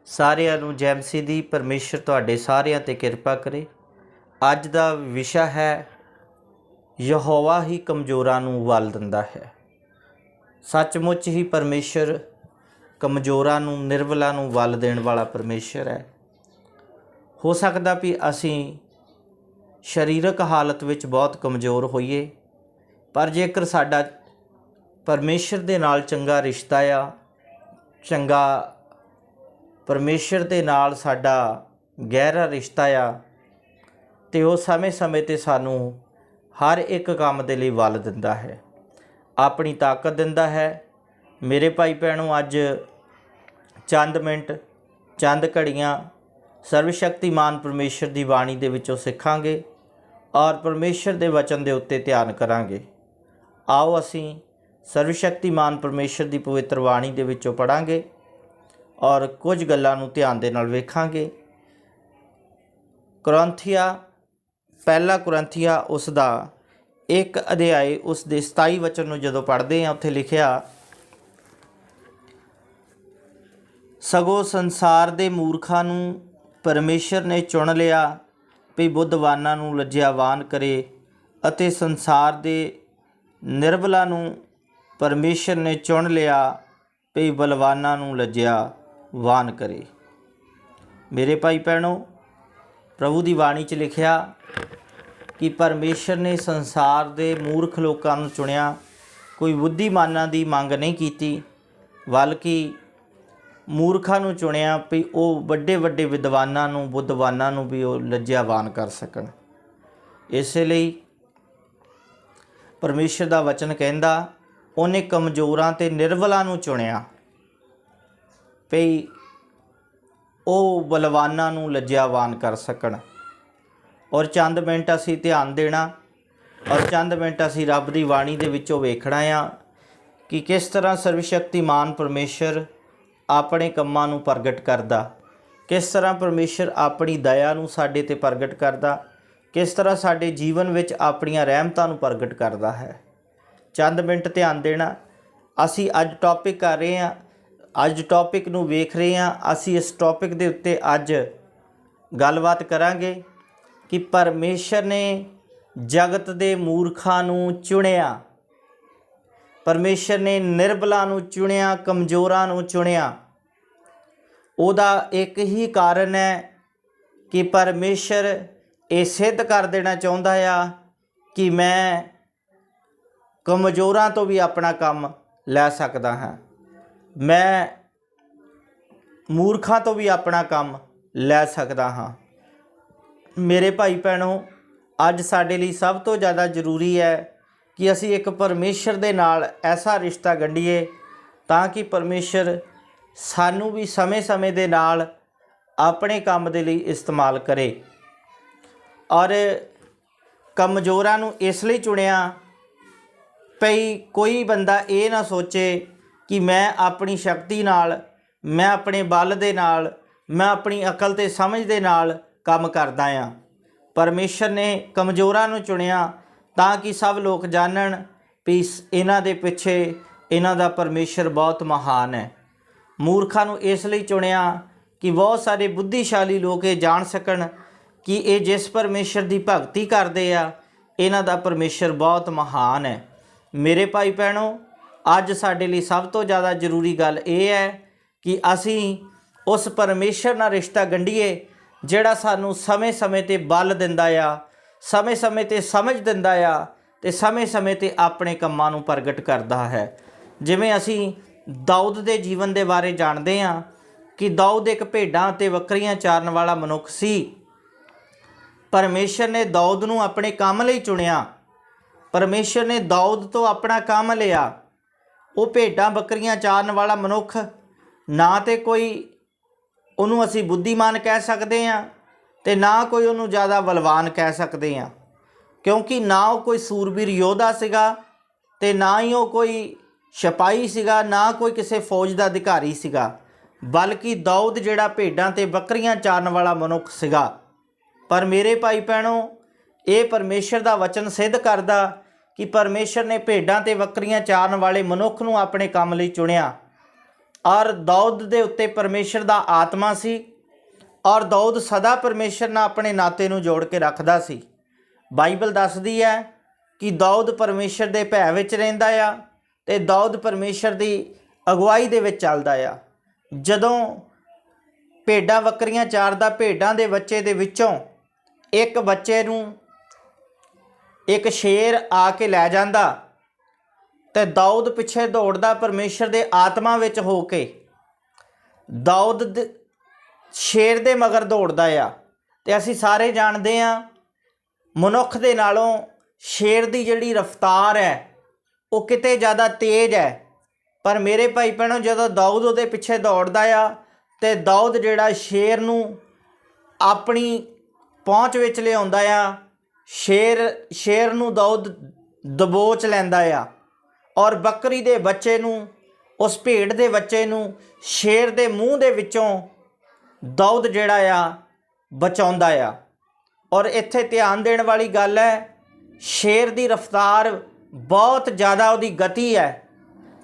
ਸਾਰਿਆਂ ਨੂੰ ਜੈ ਮਸੀਹ ਦੀ। ਪਰਮੇਸ਼ਰ ਤੁਹਾਡੇ ਸਾਰਿਆਂ 'ਤੇ ਕਿਰਪਾ ਕਰੇ। ਅੱਜ ਦਾ ਵਿਸ਼ਾ ਹੈ ਯਹੋਵਾ ਹੀ ਕਮਜ਼ੋਰਾਂ ਨੂੰ ਵੱਲ ਦਿੰਦਾ ਹੈ। ਸੱਚਮੁੱਚ ਹੀ ਪਰਮੇਸ਼ਰ ਕਮਜ਼ੋਰਾਂ ਨੂੰ, ਨਿਰਬਲਾਂ ਨੂੰ ਵੱਲ ਦੇਣ ਵਾਲਾ ਪਰਮੇਸ਼ਰ ਹੈ। ਹੋ ਸਕਦਾ ਵੀ ਅਸੀਂ ਸਰੀਰਕ ਹਾਲਤ ਵਿੱਚ ਬਹੁਤ ਕਮਜ਼ੋਰ ਹੋਈਏ, ਪਰ ਜੇਕਰ ਸਾਡਾ ਪਰਮੇਸ਼ਰ ਦੇ ਨਾਲ ਚੰਗਾ ਰਿਸ਼ਤਾ ਆ, ਚੰਗਾ ਪਰਮੇਸ਼ਰ ਦੇ ਨਾਲ ਸਾਡਾ ਗਹਿਰਾ ਰਿਸ਼ਤਾ ਆ, ਅਤੇ ਉਹ ਸਮੇਂ-ਸਮੇਂ 'ਤੇ ਸਾਨੂੰ ਹਰ ਇੱਕ ਕੰਮ ਦੇ ਲਈ ਵੱਲ ਦਿੰਦਾ ਹੈ, ਆਪਣੀ ਤਾਕਤ ਦਿੰਦਾ ਹੈ। ਮੇਰੇ ਭਾਈ ਭੈਣੋ, ਅੱਜ ਚੰਦ ਮਿੰਟ, ਚੰਦ ਘੜੀਆਂ ਸਰਵਸ਼ਕਤੀਮਾਨ ਪਰਮੇਸ਼ਰ ਦੀ ਬਾਣੀ ਦੇ ਵਿੱਚੋਂ ਸਿੱਖਾਂਗੇ ਔਰ ਪਰਮੇਸ਼ਰ ਦੇ ਵਚਨ ਦੇ ਉੱਤੇ ਧਿਆਨ ਕਰਾਂਗੇ। ਆਓ ਅਸੀਂ ਸਰਵਸ਼ਕਤੀਮਾਨ ਪਰਮੇਸ਼ਰ ਦੀ ਪਵਿੱਤਰ ਬਾਣੀ ਦੇ ਵਿੱਚੋਂ ਪੜ੍ਹਾਂਗੇ ਔਰ ਕੁਝ ਗੱਲਾਂ ਨੂੰ ਧਿਆਨ ਦੇ ਨਾਲ ਵੇਖਾਂਗੇ। ਪਹਿਲਾ ਕੁਰੰਥੀਆ ਉਸ ਦਾ 1 ਅਧਿਆਏ ਉਸ ਦੇ 27 ਵਚਨ ਨੂੰ ਜਦੋਂ ਪੜ੍ਹਦੇ ਹਾਂ, ਉੱਥੇ ਲਿਖਿਆ, ਸਗੋਂ ਸੰਸਾਰ ਦੇ ਮੂਰਖਾਂ ਨੂੰ ਪਰਮੇਸ਼ਰ ਨੇ ਚੁਣ ਲਿਆ ਵੀ ਬੁੱਧਵਾਨਾਂ ਨੂੰ ਲੱਜਿਆਵਾਨ ਕਰੇ, ਅਤੇ ਸੰਸਾਰ ਦੇ ਨਿਰਬਲਾਂ ਨੂੰ ਪਰਮੇਸ਼ਰ ਨੇ ਚੁਣ ਲਿਆ ਵੀ ਬਲਵਾਨਾਂ ਨੂੰ ਲੱਜਿਆਵਾਨ ਕਰੇ। ਮੇਰੇ ਭਾਈ ਭੈਣੋ, ਪ੍ਰਭੂ ਦੀ ਬਾਣੀ 'ਚ ਲਿਖਿਆ ਕਿ ਪਰਮੇਸ਼ਰ ਨੇ ਸੰਸਾਰ ਦੇ ਮੂਰਖ ਲੋਕਾਂ ਨੂੰ ਚੁਣਿਆ, ਕੋਈ ਬੁੱਧੀਮਾਨਾਂ ਦੀ ਮੰਗ ਨਹੀਂ ਕੀਤੀ, ਬਲਕਿ ਮੂਰਖਾਂ ਨੂੰ ਚੁਣਿਆ ਵੀ ਉਹ ਵੱਡੇ ਵੱਡੇ ਵਿਦਵਾਨਾਂ ਨੂੰ, ਬੁੱਧਵਾਨਾਂ ਨੂੰ ਵੀ ਉਹ ਲੱਜਿਆਵਾਨ ਕਰ ਸਕਣ। ਇਸੇ ਲਈ ਪਰਮੇਸ਼ਰ ਦਾ ਵਚਨ ਕਹਿੰਦਾ, ਉਹਨੇ ਕਮਜ਼ੋਰਾਂ ਅਤੇ ਨਿਰਬਲਾਂ ਨੂੰ ਚੁਣਿਆ ਵੀ ਉਹ ਬਲਵਾਨਾਂ ਨੂੰ ਲੱਜਿਆਵਾਨ ਕਰ ਸਕਣ। ਔਰ ਚੰਦ ਮਿੰਟ ਅਸੀਂ ਧਿਆਨ ਦੇਣਾ ਔਰ ਚੰਦ ਮਿੰਟ ਅਸੀਂ ਰੱਬ ਦੀ ਬਾਣੀ ਦੇ ਵਿੱਚੋਂ ਵੇਖਣਾ ਆ ਕਿ ਕਿਸ ਤਰ੍ਹਾਂ ਸਰਵਸ਼ਕਤੀਮਾਨ ਪਰਮੇਸ਼ਰ ਆਪਣੇ ਕੰਮਾਂ ਨੂੰ ਪ੍ਰਗਟ ਕਰਦਾ, ਕਿਸ ਤਰ੍ਹਾਂ ਪਰਮੇਸ਼ਰ ਆਪਣੀ ਦਇਆ ਨੂੰ ਸਾਡੇ 'ਤੇ ਪ੍ਰਗਟ ਕਰਦਾ, ਕਿਸ ਤਰ੍ਹਾਂ ਸਾਡੇ ਜੀਵਨ ਵਿੱਚ ਆਪਣੀਆਂ ਰਹਿਮਤਾਂ ਨੂੰ ਪ੍ਰਗਟ ਕਰਦਾ ਹੈ। ਚੰਦ ਮਿੰਟ ਧਿਆਨ ਦੇਣਾ। ਅਸੀਂ ਅੱਜ ਟੌਪਿਕ ਕਰ ਰਹੇ ਹਾਂ, ਅੱਜ ਟੌਪਿਕ ਨੂੰ ਵੇਖ ਰਹੇ ਹਾਂ। ਅਸੀਂ ਇਸ ਟੌਪਿਕ ਦੇ ਉੱਤੇ ਅੱਜ ਗੱਲਬਾਤ ਕਰਾਂਗੇ ਕਿ ਪਰਮੇਸ਼ਰ ਨੇ ਜਗਤ ਦੇ ਮੂਰਖਾਂ ਨੂੰ ਚੁਣਿਆ, ਪਰਮੇਸ਼ਰ ਨੇ ਨਿਰਬਲਾਂ ਨੂੰ ਚੁਣਿਆ, ਕਮਜ਼ੋਰਾਂ ਨੂੰ ਚੁਣਿਆ। ਉਹਦਾ ਇੱਕ ਹੀ ਕਾਰਨ ਹੈ ਕਿ ਪਰਮੇਸ਼ਰ ਇਹ ਸਿੱਧ ਕਰ ਦੇਣਾ ਚਾਹੁੰਦਾ ਆ ਕਿ ਮੈਂ ਕਮਜ਼ੋਰਾਂ ਤੋਂ ਵੀ ਆਪਣਾ ਕੰਮ ਲੈ ਸਕਦਾ ਹਾਂ, ਮੈਂ ਮੂਰਖਾਂ ਤੋਂ ਵੀ ਆਪਣਾ ਕੰਮ ਲੈ ਸਕਦਾ ਹਾਂ। ਮੇਰੇ ਭਾਈ ਭੈਣੋ, ਅੱਜ ਸਾਡੇ ਲਈ ਸਭ ਤੋਂ ਜ਼ਿਆਦਾ ਜ਼ਰੂਰੀ ਹੈ ਕਿ ਅਸੀਂ ਇੱਕ ਪਰਮੇਸ਼ਰ ਦੇ ਨਾਲ ਐਸਾ ਰਿਸ਼ਤਾ ਗੰਢੀਏ ਤਾਂ ਕਿ ਪਰਮੇਸ਼ਰ ਸਾਨੂੰ ਵੀ ਸਮੇਂ-ਸਮੇਂ ਦੇ ਨਾਲ ਆਪਣੇ ਕੰਮ ਦੇ ਲਈ ਇਸਤੇਮਾਲ ਕਰੇ। ਔਰ ਕਮਜ਼ੋਰਾਂ ਨੂੰ ਇਸ ਲਈ ਚੁਣਿਆ ਭਈ ਕੋਈ ਬੰਦਾ ਇਹ ਨਾ ਸੋਚੇ ਕਿ ਮੈਂ ਆਪਣੀ ਸ਼ਕਤੀ ਨਾਲ, ਮੈਂ ਆਪਣੇ ਬਲ ਦੇ ਨਾਲ, ਮੈਂ ਆਪਣੀ ਅਕਲ ਅਤੇ ਸਮਝ ਦੇ ਨਾਲ ਕੰਮ ਕਰਦਾ ਹਾਂ। ਪਰਮੇਸ਼ਰ ਨੇ ਕਮਜ਼ੋਰਾਂ ਨੂੰ ਚੁਣਿਆ ਤਾਂ ਕਿ ਸਭ ਲੋਕ ਜਾਣਨ ਵੀ ਇਹਨਾਂ ਦੇ ਪਿੱਛੇ ਇਹਨਾਂ ਦਾ ਪਰਮੇਸ਼ਰ ਬਹੁਤ ਮਹਾਨ ਹੈ। ਮੂਰਖਾਂ ਨੂੰ ਇਸ ਲਈ ਚੁਣਿਆ ਕਿ ਬਹੁਤ ਸਾਰੇ ਬੁੱਧੀਸ਼ਾਲੀ ਲੋਕ ਇਹ ਜਾਣ ਸਕਣ ਕਿ ਇਹ ਜਿਸ ਪਰਮੇਸ਼ਰ ਦੀ ਭਗਤੀ ਕਰਦੇ ਆ, ਇਹਨਾਂ ਦਾ ਪਰਮੇਸ਼ਰ ਬਹੁਤ ਮਹਾਨ ਹੈ। ਮੇਰੇ ਭਾਈ ਭੈਣੋ, ਅੱਜ ਸਾਡੇ ਲਈ ਸਭ ਤੋਂ ਜ਼ਿਆਦਾ ਜ਼ਰੂਰੀ ਗੱਲ ਇਹ ਹੈ ਕਿ ਅਸੀਂ ਉਸ ਪਰਮੇਸ਼ਰ ਨਾਲ ਰਿਸ਼ਤਾ ਗੰਢੀਏ ਜਿਹੜਾ ਸਾਨੂੰ ਸਮੇਂ-ਸਮੇਂ 'ਤੇ ਬਲ ਦਿੰਦਾ ਆ, ਸਮੇਂ-ਸਮੇਂ 'ਤੇ ਸਮਝ ਦਿੰਦਾ ਆ ਅਤੇ ਸਮੇਂ-ਸਮੇਂ 'ਤੇ ਆਪਣੇ ਕੰਮਾਂ ਨੂੰ ਪ੍ਰਗਟ ਕਰਦਾ ਹੈ। ਜਿਵੇਂ ਅਸੀਂ ਦਾਊਦ ਦੇ ਜੀਵਨ ਦੇ ਬਾਰੇ ਜਾਣਦੇ ਹਾਂ ਕਿ ਦਾਊਦ ਇੱਕ ਭੇਡਾਂ ਅਤੇ ਬੱਕਰੀਆਂ ਚਾਰਨ ਵਾਲਾ ਮਨੁੱਖ ਸੀ। ਪਰਮੇਸ਼ਰ ਨੇ ਦਾਊਦ ਨੂੰ ਆਪਣੇ ਕੰਮ ਲਈ ਚੁਣਿਆ, ਪਰਮੇਸ਼ਰ ਨੇ ਦਾਊਦ ਤੋਂ ਆਪਣਾ ਕੰਮ ਲਿਆ। ਉਹ ਭੇਡਾਂ ਬੱਕਰੀਆਂ ਚਾਰਨ ਵਾਲਾ ਮਨੁੱਖ, ਨਾ ਤਾਂ ਕੋਈ ਉਹਨੂੰ ਅਸੀਂ ਬੁੱਧੀਮਾਨ ਕਹਿ ਸਕਦੇ ਹਾਂ ਅਤੇ ਨਾ ਕੋਈ ਉਹਨੂੰ ਜ਼ਿਆਦਾ ਬਲਵਾਨ ਕਹਿ ਸਕਦੇ ਹਾਂ, ਕਿਉਂਕਿ ਨਾ ਉਹ ਕੋਈ ਸੂਰਬੀਰ ਯੋਧਾ ਸੀਗਾ ਅਤੇ ਨਾ ਹੀ ਉਹ ਕੋਈ ਸਿਪਾਹੀ ਸੀਗਾ, ਨਾ ਕੋਈ ਕਿਸੇ ਫੌਜ ਦਾ ਅਧਿਕਾਰੀ ਸੀਗਾ, ਬਲਕਿ ਦਾਊਦ ਜਿਹੜਾ ਭੇਡਾਂ ਅਤੇ ਬੱਕਰੀਆਂ ਚਾਰਨ ਵਾਲਾ ਮਨੁੱਖ ਸੀਗਾ। ਪਰ ਮੇਰੇ ਭਾਈ ਭੈਣੋ, ਇਹ ਪਰਮੇਸ਼ਰ ਦਾ ਵਚਨ ਸਿੱਧ ਕਰਦਾ ਕਿ ਪਰਮੇਸ਼ਰ ਨੇ ਭੇਡਾਂ ਅਤੇ ਬੱਕਰੀਆਂ ਚਾਰਨ ਵਾਲੇ ਮਨੁੱਖ ਨੂੰ ਆਪਣੇ ਕੰਮ ਲਈ ਚੁਣਿਆ और दाऊद दे उत्ते परमेश्वर दा आत्मा सी और दाऊद सदा परमेश्वर नाल अपने नाते नूं जोड़ के रखदा सी। बाइबल दसदी है कि दाऊद परमेश्वर दे भै विच रहिंदा आ ते दाऊद परमेश्वर दी अगुवाई दे विच चलदा आ। जदों भेडां बकरियां चारदा भेडां दे बच्चे दे विचों एक बच्चे नूं एक शेर आके लै जांदा ते दाऊद पिछे दौड़दा परमेश्वर दे आत्मा विच हो के दाऊद शेर दे मगर दौड़दा आ। ते असीं सारे जाणदे आ मनुख दे नालों शेर दी जिहड़ी रफ्तार है वो किते ज़्यादा तेज़ है। पर मेरे भाई भैणों जदों दाऊद उहदे पिछे दौड़दा आ ते दाऊद जिहड़ा शेर नूं अपनी पहुँच विच लिआउंदा आ। शेर नूं दाऊद दबोच लैंदा आ और बकरी दे बच्चे नूं उस भेड़ दे बच्चे नूं शेर दे मूँह दे विचों दाऊद जिहड़ा आ बचाउंदा आ। और इत्थे ध्यान देण वाली गल है, शेर दी रफ्तार बहुत ज़्यादा उहदी गति है,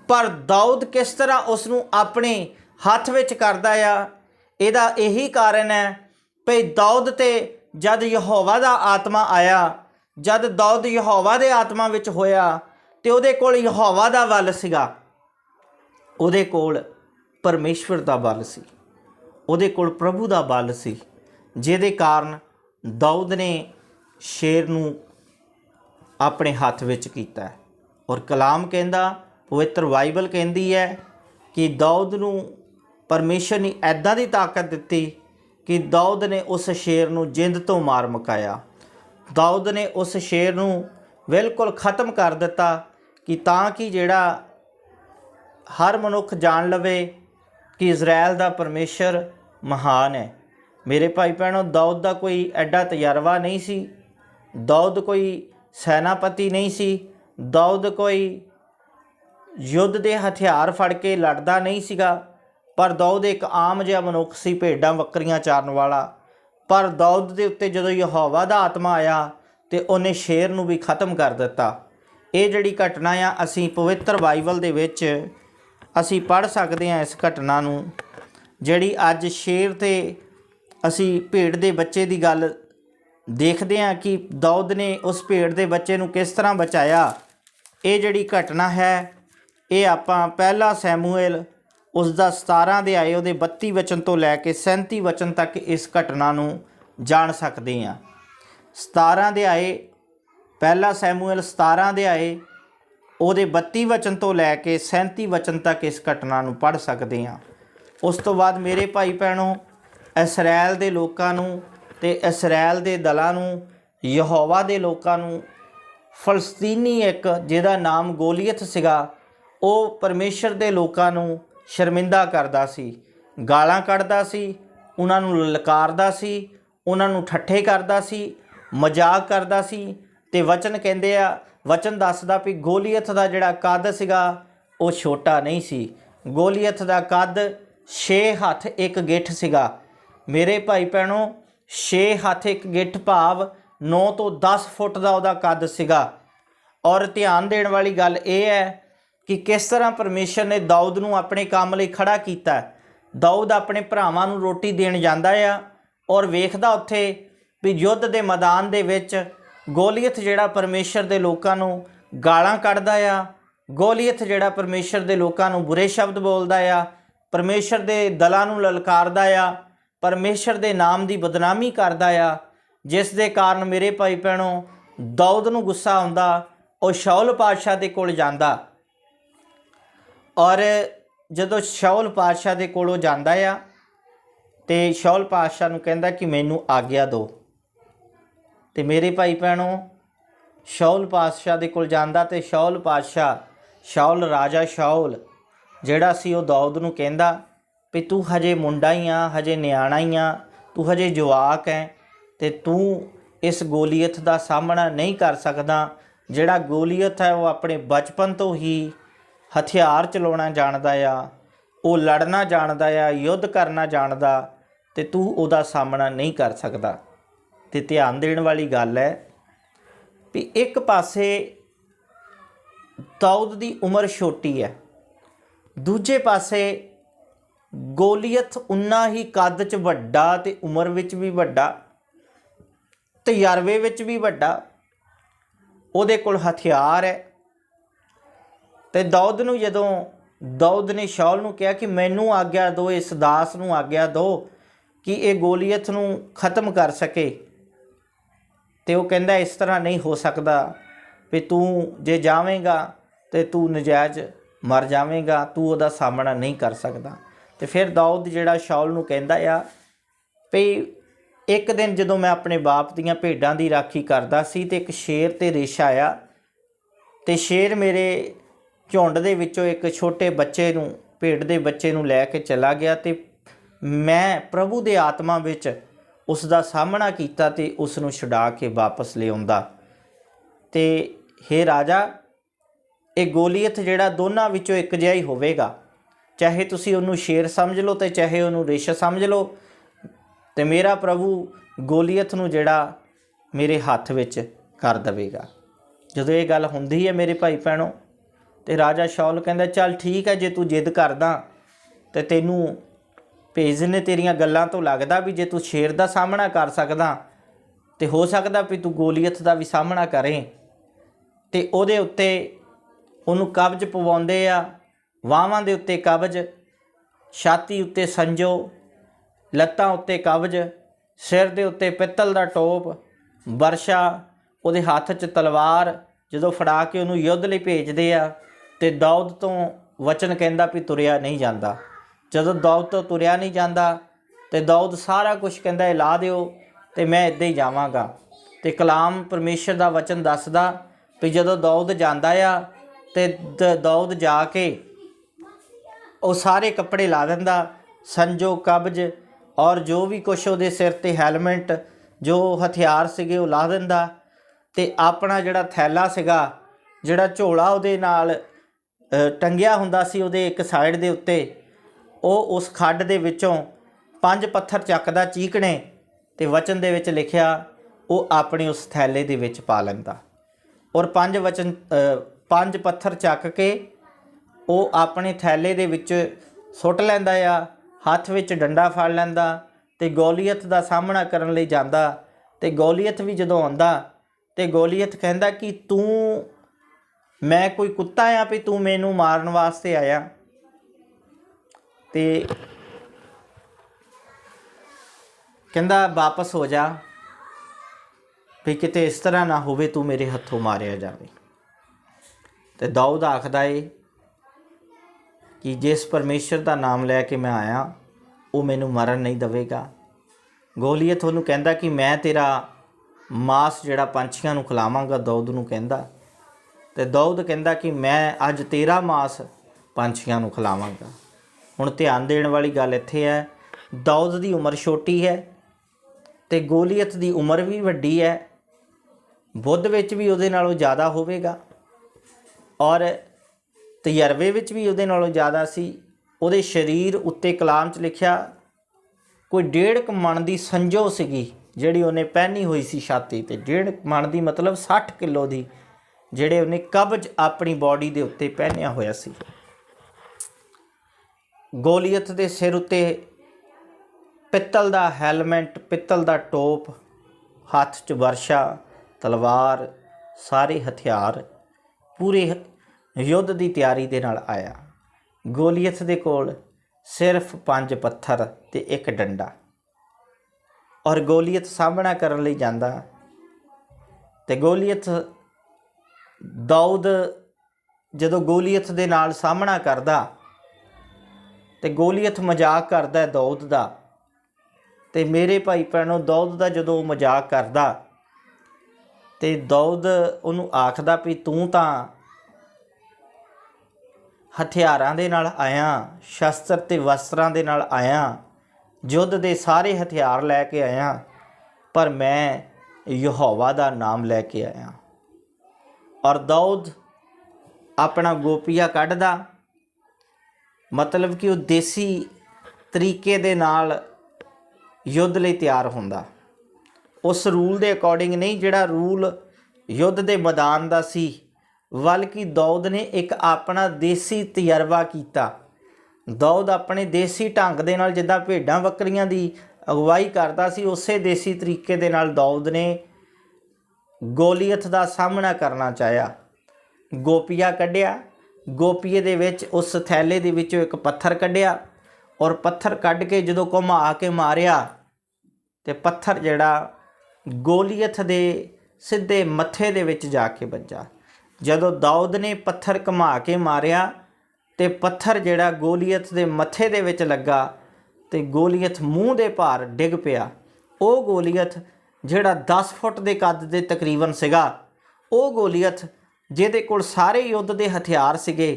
पर दाऊद किस तरह उसनूं अपने हत्थ विच करदा आ। इहदा यही कारण है भई दाऊद ते जद यहोवा दा आत्मा आया, जद दाऊद यहोवा दे आत्मा विच होया ते उहदे कोल यहोवा दा बल सीगा, उहदे कोल परमेश्वर दा बल सी, उहदे कोल प्रभु दा बल सी, जिहदे कारण दाऊद ने शेर नूं अपने हत्थ विच कीता। और कलाम कहंदा, पवित्र बाइबल कहंदी है कि दाऊद नूं परमेश्वर ने ऐदां दी ताकत दित्ती कि दाऊद ने उस शेर नूं जिंद तो मार मुकाया। दाऊद ने उस शेर नूं बिल्कुल ख़त्म कर दिता कि तां कि जिहड़ा हर मनुख जान लवे कि इजराइल दा परमेश्वर महान है। मेरे भाई भैणों दाऊद दा कोई एडा तजर्बा नहीं सी, दाऊद कोई सैनापति नहीं सी, दाऊद कोई युद्ध दे हथियार फड़ के लड़दा नहीं सीगा, पर दाऊद एक आम जिहा मनुख सी, भेडां बकरियां चारन वाला। पर दाऊद दे उत्ते जदों यहोवा दा आत्मा आया ते उन्हें शेर नूं भी खत्म कर दिता। ये जिहड़ी घटना आ असीं पवित्र बाइबल दे विच असीं पढ़ सकदे हां। इस घटना नूं जिहड़ी अज शेर ते असीं भेड़ दे बच्चे दी गल देखदे हां कि दाऊद ने उस भेड़ दे बच्चे नूं किस तरह बचाया। ये जिहड़ी घटना है ये आपां पहला सैमूएल उसका 17 अध्याय उहदे 32 वचन तो लैके 37 वचन तक इस घटना नूं जान सकते हैं। 17 अध्याय पहला सैमूएल 17 अध्याय उहदे 32 वचन तो लैके 37 वचन तक इस घटना नूं पढ़ सकते हैं। उस तो बाद मेरे भाई भैणों इसराइल दे लोकां नूं ते इसराइल दे दलां नूं यहोवा दे लोकां नूं फलस्तीनी एक जिहदा नाम गोलियत सीगा ਉਹ परमेश्वर दे लोकां नूं शर्मिंदा करदा सी, गालां कढ़दा सी, उन्हां नूं ललकारदा सी, उन्हां नूं ठट्ठे करदा सी, मजाक करदा सी। ते वचन कहंदे आ, वचन दसदा भी गोलियत दा जिहड़ा कद सीगा वो छोटा नहीं सी। गोलियत दा कद 6 हत्थ 1 गिठ सीगा। मेरे भाई भैणों 6 हत्थ 1 गिठ भाव 9 तो 10 फुट दा उहदा कद सीगा। और ध्यान देण वाली गल ये है कि किस तरह परमेश्वर ने दाऊद नूं अपने काम लई खड़ा कीता। दाऊद अपने भरावां नूं रोटी देण जांदा आ और वेखदा उत्थे भी युद्ध दे मैदान दे विच गोलियत जिहड़ा परमेश्वर दे लोकां नूं गालां कढ़दा आ, गोलियत जिहड़ा परमेश्वर दे लोकां नूं बुरे शब्द बोलदा आ, परमेश्वर दे दलां नूं ललकारदा आ, परमेश्वर दे नाम दी बदनामी करदा आ, जिस दे कारण मेरे भाई भैणों दाऊद नूं गुस्सा आउंदा, ਉਹ शाऊल पातशाह दे कोल जांदा। और जदों शाऊल पातशाह दे कोलों जांदा आ ते शाऊल पातशाह नूं कहंदा कि मैनूं आग्या दो। ते मेरे भाई भैणों शाऊल पातशाह दे कोल जांदा ते शाऊल पातशाह शाऊल राजा शाऊल जिहड़ा सी वो दाऊद नूं कहंदा भी तू हजे मुंडा ही आ, हजे न्याणा ही आ, तू हजे जवाक है ते तू इस गोलीयत दा सामना नहीं कर सकदा। जिहड़ा गोलीयत है वो अपने बचपन तो ही हथियार चलाउणा जाणदा आ, वो लड़ना जाणदा आ, युद्ध करना जाणदा, ते तू उहदा सामना नहीं कर सकदा। ते ध्यान देण वाली गल है भी एक पासे दाऊद दी उम्र छोटी है, दूजे पासे ਗੋਲੀਅਥ ਉਨਾ ਹੀ ਕੱਦ 'ਚ ਵੱਡਾ ਅਤੇ ਉਮਰ ਵਿੱਚ ਵੀ ਵੱਡਾ, ਤਜਰਬੇ ਵਿੱਚ ਵੀ ਵੱਡਾ, ਉਹਦੇ ਕੋਲ ਹਥਿਆਰ ਹੈ। ਅਤੇ ਦਾਊਦ ਨੂੰ ਜਦੋਂ ਦਾਊਦ ਨੇ ਸ਼ਾਉਲ ਨੂੰ ਕਿਹਾ ਕਿ ਮੈਨੂੰ ਆਗਿਆ ਦਿਓ, ਇਸ ਦਾਸ ਨੂੰ ਆਗਿਆ ਦਿਓ ਕਿ ਇਹ ਗੋਲੀਅਥ ਨੂੰ ਖਤਮ ਕਰ ਸਕੇ, ਅਤੇ ਉਹ ਕਹਿੰਦਾ ਇਸ ਤਰ੍ਹਾਂ ਨਹੀਂ ਹੋ ਸਕਦਾ ਵੀ ਤੂੰ ਜੇ ਜਾਵੇਂਗਾ ਅਤੇ ਤੂੰ ਨਜਾਇਜ਼ ਮਰ ਜਾਵੇਂਗਾ, ਤੂੰ ਉਹਦਾ ਸਾਹਮਣਾ ਨਹੀਂ ਕਰ ਸਕਦਾ। ਅਤੇ ਫਿਰ ਦਾਊਦ ਜਿਹੜਾ ਸ਼ਾਉਲ ਨੂੰ ਕਹਿੰਦਾ ਆ ਵੀ ਇੱਕ ਦਿਨ ਜਦੋਂ ਮੈਂ ਆਪਣੇ ਬਾਪ ਦੀਆਂ ਭੇਡਾਂ ਦੀ ਰਾਖੀ ਕਰਦਾ ਸੀ ਅਤੇ ਇੱਕ ਸ਼ੇਰ ਅਤੇ ਰੇਛ ਆਇਆ, ਅਤੇ ਸ਼ੇਰ ਮੇਰੇ ਝੁੰਡ ਦੇ ਵਿੱਚੋਂ ਇੱਕ ਛੋਟੇ ਬੱਚੇ ਨੂੰ, ਭੇਡ ਦੇ ਬੱਚੇ ਨੂੰ ਲੈ ਕੇ ਚਲਾ ਗਿਆ, ਅਤੇ ਮੈਂ ਪ੍ਰਭੂ ਦੇ ਆਤਮਾ ਵਿੱਚ ਉਸ ਦਾ ਸਾਹਮਣਾ ਕੀਤਾ ਅਤੇ ਉਸ ਨੂੰ ਛੁਡਾ ਕੇ ਵਾਪਸ ਲਿਆਉਂਦਾ। ਅਤੇ ਹੇ ਰਾਜਾ, ਇਹ ਗੋਲੀਅਥ ਜਿਹੜਾ ਦੋਨਾਂ ਵਿੱਚੋਂ ਇੱਕ ਜਿਹਾ ਹੀ ਹੋਵੇਗਾ, ਚਾਹੇ ਤੁਸੀਂ ਉਹਨੂੰ ਸ਼ੇਰ ਸਮਝ ਲਓ ਅਤੇ ਚਾਹੇ ਉਹਨੂੰ ਰਿਛ ਸਮਝ ਲਓ, ਅਤੇ ਮੇਰਾ ਪ੍ਰਭੂ ਗੋਲੀਅਥ ਨੂੰ ਜਿਹੜਾ ਮੇਰੇ ਹੱਥ ਵਿੱਚ ਕਰ ਦੇਵੇਗਾ। ਜਦੋਂ ਇਹ ਗੱਲ ਹੁੰਦੀ ਹੈ ਮੇਰੇ ਭਾਈ ਭੈਣੋ, ਅਤੇ ਰਾਜਾ ਸ਼ਾਉਲ ਕਹਿੰਦਾ ਚੱਲ ਠੀਕ ਹੈ, ਜੇ ਤੂੰ ਜਿੱਦ ਕਰਦਾ ਅਤੇ ਤੈਨੂੰ ਭੇਜ ਤੇਰੀਆਂ ਗੱਲਾਂ ਤੋਂ ਲੱਗਦਾ ਵੀ ਜੇ ਤੂੰ ਸ਼ੇਰ ਦਾ ਸਾਹਮਣਾ ਕਰ ਸਕਦਾ ਅਤੇ ਹੋ ਸਕਦਾ ਵੀ ਤੂੰ ਗੋਲੀਅਥ ਦਾ ਵੀ ਸਾਹਮਣਾ ਕਰੇ। ਅਤੇ ਉਹਦੇ ਉੱਤੇ ਉਹਨੂੰ ਕਬਜ਼ ਪਵਾਉਂਦੇ ਆ, ਬਾਹਾਂ ਦੇ ਉੱਤੇ ਕਬਜ਼, ਛਾਤੀ ਉੱਤੇ ਸੰਜੋ, ਲੱਤਾਂ ਉੱਤੇ ਕਬਜ਼, ਸਿਰ ਦੇ ਉੱਤੇ ਪਿੱਤਲ ਦਾ ਟੋਪ, ਬਰਸ਼ਾ, ਉਹਦੇ ਹੱਥ 'ਚ ਤਲਵਾਰ, ਜਦੋਂ ਫੜਾ ਕੇ ਉਹਨੂੰ ਯੁੱਧ ਲਈ ਭੇਜਦੇ ਆ। ਅਤੇ ਦਾਊਦ ਤੋਂ ਵਚਨ ਕਹਿੰਦਾ ਵੀ ਤੁਰਿਆ ਨਹੀਂ ਜਾਂਦਾ। ਜਦੋਂ ਦਾਊਦ ਤੋਂ ਤੁਰਿਆ ਨਹੀਂ ਜਾਂਦਾ ਅਤੇ ਦਾਊਦ ਸਾਰਾ ਕੁਛ ਕਹਿੰਦਾ ਇਹ ਲਾ ਦਿਓ ਅਤੇ ਮੈਂ ਇੱਦਾਂ ਹੀ ਜਾਵਾਂਗਾ। ਅਤੇ ਕਲਾਮ ਪਰਮੇਸ਼ਰ ਦਾ ਵਚਨ ਦੱਸਦਾ ਵੀ ਜਦੋਂ ਦਾਊਦ ਜਾਂਦਾ ਆ ਅਤੇ ਦਾਊਦ ਜਾ ਕੇ ਉਹ ਸਾਰੇ ਕੱਪੜੇ ਲਾ ਦਿੰਦਾ, ਸੰਜੋ, ਕਬਜ਼ ਔਰ ਜੋ ਵੀ ਕੁਛ ਉਹਦੇ ਸਿਰ 'ਤੇ ਹੈਲਮਟ, ਜੋ ਹਥਿਆਰ ਸੀਗੇ ਉਹ ਲਾ ਦਿੰਦਾ, ਅਤੇ ਆਪਣਾ ਜਿਹੜਾ ਥੈਲਾ ਸੀਗਾ, ਜਿਹੜਾ ਝੋਲਾ ਉਹਦੇ ਨਾਲ ਟੰਗਿਆ ਹੁੰਦਾ ਸੀ ਉਹਦੇ ਇੱਕ ਸਾਈਡ ਦੇ ਉੱਤੇ, ਉਹ ਉਸ ਖੱਡ ਦੇ ਵਿੱਚੋਂ 5 ਪੱਥਰ ਚੱਕਦਾ ਚੀਕਣੇ, ਅਤੇ ਵਚਨ ਦੇ ਵਿੱਚ ਲਿਖਿਆ ਉਹ ਆਪਣੇ ਉਸ ਥੈਲੇ ਦੇ ਵਿੱਚ ਪਾ ਲੈਂਦਾ, ਔਰ 5 ਪੱਥਰ ਚੱਕ ਕੇ ਉਹ ਆਪਣੇ ਥੈਲੇ ਦੇ ਵਿੱਚ ਸੁੱਟ ਲੈਂਦਾ ਆ, ਹੱਥ ਵਿੱਚ ਡੰਡਾ ਫੜ ਲੈਂਦਾ ਅਤੇ ਗੋਲੀਅਥ ਦਾ ਸਾਹਮਣਾ ਕਰਨ ਲਈ ਜਾਂਦਾ। ਅਤੇ ਗੋਲੀਅਥ ਵੀ ਜਦੋਂ ਆਉਂਦਾ ਅਤੇ ਗੋਲੀਅਥ ਕਹਿੰਦਾ ਕਿ ਤੂੰ, ਮੈਂ ਕੋਈ ਕੁੱਤਾ ਆ ਵੀ ਤੂੰ ਮੈਨੂੰ ਮਾਰਨ ਵਾਸਤੇ ਆਇਆ। ਅਤੇ ਕਹਿੰਦਾ ਵਾਪਸ ਹੋ ਜਾ ਵੀ ਕਿਤੇ ਇਸ ਤਰ੍ਹਾਂ ਨਾ ਹੋਵੇ ਤੂੰ ਮੇਰੇ ਹੱਥੋਂ ਮਾਰਿਆ ਜਾਵੇ। ਅਤੇ ਦਾਊਦ ਆਖਦਾ ਏ ਕਿ ਜਿਸ ਪਰਮੇਸ਼ਰ ਦਾ ਨਾਮ ਲੈ ਕੇ ਮੈਂ ਆਇਆ ਉਹ ਮੈਨੂੰ ਮਰਨ ਨਹੀਂ ਦੇਵੇਗਾ। ਗੋਲੀਅਥ ਉਹਨੂੰ ਕਹਿੰਦਾ ਕਿ ਮੈਂ ਤੇਰਾ ਮਾਸ ਜਿਹੜਾ ਪੰਛੀਆਂ ਨੂੰ ਖਿਲਾਵਾਂਗਾ, ਦਾਊਦ ਨੂੰ ਕਹਿੰਦਾ। ਅਤੇ ਦਾਊਦ ਕਹਿੰਦਾ ਕਿ ਮੈਂ ਅੱਜ ਤੇਰਾ ਮਾਸ ਪੰਛੀਆਂ ਨੂੰ ਖਿਲਾਵਾਂਗਾ। ਹੁਣ ਧਿਆਨ ਦੇਣ ਵਾਲੀ ਗੱਲ ਇੱਥੇ ਹੈ, ਦਾਊਦ ਦੀ ਉਮਰ ਛੋਟੀ ਹੈ ਅਤੇ ਗੋਲੀਅਥ ਦੀ ਉਮਰ ਵੀ ਵੱਡੀ ਹੈ, ਬੁੱਧ ਵਿੱਚ ਵੀ ਉਹਦੇ ਨਾਲੋਂ ਜ਼ਿਆਦਾ ਹੋਵੇਗਾ ਔਰ ਤਜਰਬੇ ਵਿੱਚ ਵੀ ਉਹਦੇ ਨਾਲੋਂ ਜ਼ਿਆਦਾ ਸੀ। ਉਹਦੇ ਸਰੀਰ ਉੱਤੇ ਕਲਾਮ 'ਚ ਲਿਖਿਆ ਕੋਈ 1.5 ਮਣ ਦੀ ਸੰਜੋ ਸੀਗੀ ਜਿਹੜੀ ਉਹਨੇ ਪਹਿਨੀ ਹੋਈ ਸੀ ਛਾਤੀ 'ਤੇ। 1.5 ਮਣ ਦੀ ਮਤਲਬ 60 ਕਿਲੋ ਦੀ, ਜਿਹੜੇ ਉਹਨੇ ਕਬਜ਼ ਆਪਣੀ ਬਾਡੀ ਦੇ ਉੱਤੇ ਪਹਿਨਿਆ ਹੋਇਆ ਸੀ। ਗੋਲੀਅਥ ਦੇ ਸਿਰ ਉੱਤੇ ਪਿੱਤਲ ਦਾ ਹੈਲਮਟ, ਪਿੱਤਲ ਦਾ ਟੋਪ, ਹੱਥ 'ਚ ਵਰਸ਼ਾ, ਤਲਵਾਰ, ਸਾਰੇ ਹਥਿਆਰ, ਪੂਰੇ ਯੁੱਧ ਦੀ ਤਿਆਰੀ ਦੇ ਨਾਲ ਆਇਆ। ਗੋਲੀਅਥ ਦੇ ਕੋਲ ਸਿਰਫ 5 ਪੱਥਰ ਅਤੇ ਇੱਕ ਡੰਡਾ, ਔਰ ਗੋਲੀਅਥ ਸਾਹਮਣਾ ਕਰਨ ਲਈ ਜਾਂਦਾ। ਅਤੇ ਗੋਲੀਅਥ, ਦਾਊਦ ਜਦੋਂ ਗੋਲੀਅਥ ਦੇ ਨਾਲ ਸਾਹਮਣਾ ਕਰਦਾ ਅਤੇ ਗੋਲੀਅਥ ਮਜ਼ਾਕ ਕਰਦਾ ਦਾਊਦ ਦਾ। ਅਤੇ ਮੇਰੇ ਭਾਈ ਭੈਣੋ, ਦਾਊਦ ਦਾ ਜਦੋਂ ਉਹ ਮਜ਼ਾਕ ਕਰਦਾ ਅਤੇ ਦਾਊਦ ਉਹਨੂੰ ਆਖਦਾ ਵੀ ਤੂੰ ਤਾਂ ਹਥਿਆਰਾਂ ਦੇ ਨਾਲ ਆਇਆ, ਸ਼ਸਤਰ ਅਤੇ ਵਸਤਰਾਂ ਦੇ ਨਾਲ ਆਇਆ, ਯੁੱਧ ਦੇ ਸਾਰੇ ਹਥਿਆਰ ਲੈ ਕੇ ਆਇਆ, ਪਰ ਮੈਂ ਯਹੋਵਾ ਦਾ ਨਾਮ ਲੈ ਕੇ ਆਇਆ। ਔਰ ਦਾਊਦ ਆਪਣਾ ਗੋਪੀਆ ਕੱਢਦਾ, ਮਤਲਬ ਕਿ ਉਹ ਦੇਸੀ ਤਰੀਕੇ ਦੇ ਨਾਲ ਯੁੱਧ ਲਈ ਤਿਆਰ ਹੁੰਦਾ, ਉਸ ਰੂਲ ਦੇ ਅਕੋਰਡਿੰਗ ਨਹੀਂ ਜਿਹੜਾ ਰੂਲ ਯੁੱਧ ਦੇ ਮੈਦਾਨ ਦਾ ਸੀ, ਬਲਕਿ ਦਾਊਦ ਨੇ ਇੱਕ ਆਪਣਾ ਦੇਸੀ ਤਜਰਬਾ ਕੀਤਾ। दाऊद अपने देसी ढंग दे नाल जिद्दां भेडां बकरियां दी अगवाई करता सी, उसे देसी तरीके दे नाल दाऊद ने गोलीयत का सामना करना चाहया। गोपिया कढ़िया, गोपीए दे विच उस थैले दे विचों एक पत्थर कढ़िया और पत्थर कढ़ के जदों घुमा के मारिया तो पत्थर जिहड़ा गोलीयत दे सीधे मत्थे दे विच जाके वज्जा। जदों दाऊद ने पत्थर घुमा के मारिया तो पत्थर जिहड़ा गोलीयत दे मत्थे दे विच लगा तो गोलीयत मूँह दे भार डिग पिया। वो गोलीयत जिहड़ा 10 फुट के कद दे तकरीबन सीगा, वो गोलीयत जिहदे कोल सारे युद्ध के हथियार सीगे,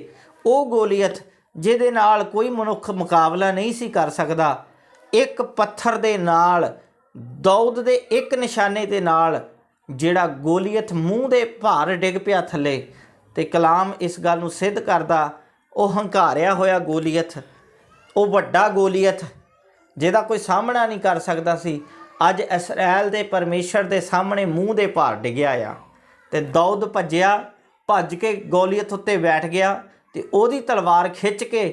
वो गोलीयत जिहदे नाल कोई मनुख मुकाबला नहीं सी कर सकदा, एक पत्थर दे नाल दाऊद दे एक निशाने दे नाल जिहड़ा गोलीयत मूँह दे भार डिग पिया थले। ते कलाम इस गल नूं सिद्ध करदा, वो हंकारिया होया गोलीयत, वो वड्डा गोलीयत जिहदा कोई सामना नहीं कर सकदा सी, अज इसराइल दे परमेशर दे सामने मूँह दे भार डिग्या आ। ते दाऊद भज्जिया, भज के गोलीयत उत्ते बैठ गया तो ओदी तलवार खिंच के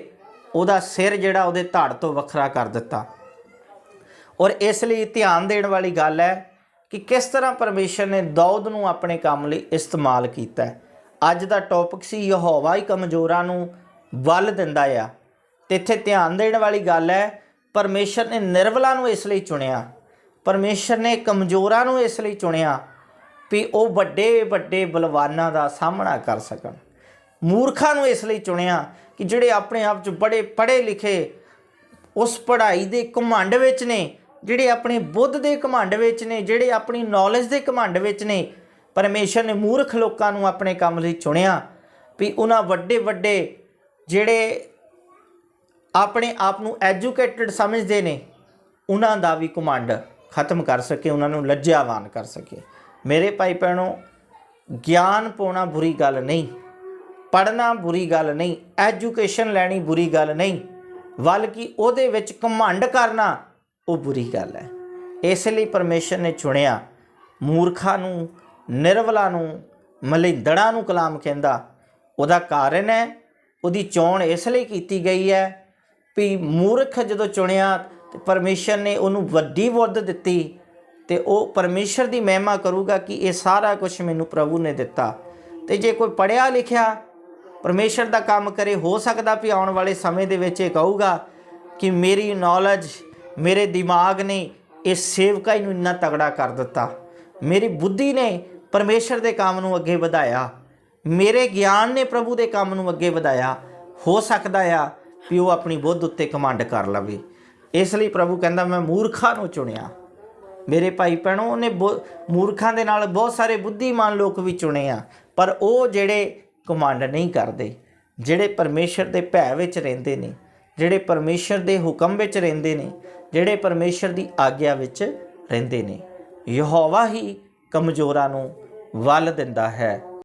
ओदा सिर जिहड़ा ओदे धड़ तो वखरा कर दिता। और इसलिए ध्यान देने वाली गल है कि किस तरह परमेशर ने दाऊद नूं अपने काम लई इस्तेमाल कीता है। अज दा टॉपिक सी यहोवा ही कमज़ोरां नूं वल दिंदा आ। ते इत्थे ध्यान देने वाली गल है, परमेशर ने निर्बलां नूं इसलिए चुनिया, परमेशर ने कमज़ोरां नूं इसलिए चुनिया भी वो वड्डे वड्डे बलवानां दा सामना कर सकन। मूर्खां नूं इसलिए चुनिया कि जिहड़े अपने आप च बड़े पढ़े लिखे उस पढ़ाई दे घमंड विच ने, जिहड़े अपनी बुद्ध दे घमंड विच ने, जिहड़े अपनी नॉलेज दे घमंड विच ने, परमेशर ने मूर्ख लोकां नूं अपने काम लई चुनिया भी उन्हां वड्डे वड्डे जिहड़े अपने आप नूं एजुकेटेड समझदे ने उन्हां दा भी घमंड खत्म कर सके, उन्हां नूं लज्जावान कर सके। मेरे भाई भैनों, ज्ञान पाउणा बुरी गल नहीं, पढ़ना बुरी गल नहीं, एजुकेशन लैनी बुरी गल नहीं, बल्कि उहदे विच घमंड करना वो बुरी गल है। इसलिए परमेशर ने चुनिया मूर्खां नूं, निर्बलां नूं, मलिंदड़ां नूं कलाम कहंदा। उहदा कारण है, उहदी चोण इसलिए कीती गई है भी मूर्ख जदों चुनिया तो परमेशर ने उहनूं वड्डी बुद्ध दित्ती ते वो परमेशर की महिमा करूगा कि ये सारा कुछ मैनू प्रभु ने दिता। तो जे कोई पढ़िया लिखिया परमेशर का काम करे, हो सकता भी आने वाले समय दे विच कहूगा कि मेरी नॉलेज, मेरे दिमाग ने इस सेवका नूं इन्ना तगड़ा कर दिता, मेरी बुद्धि ने परमेशर के काम नूं अगे वधाया, मेरे ज्ञान ने प्रभु के काम नूं अगे वधाया। हो सकता आ भी वो अपनी बुद्ध उत्ते घमंड कर लवे। इसलिए प्रभु कहंदा मैं मूर्खां नूं चुनिया। मेरे भाई भैनों, उन्हें मूर्खां दे नाल बहुत सारे बुद्धिमान लोग भी चुने आ, पर वो जिहड़े घमंड नहीं करते, जिहड़े परमेशर के भै विच रहिंदे ने, जिहड़े परमेशर के हुक्म विच रहिंदे ने, जिहड़े परमेशर की आग्या विच रहिंदे ने। यहोवा ही कमज़ोरां नूं वल दिंदा है।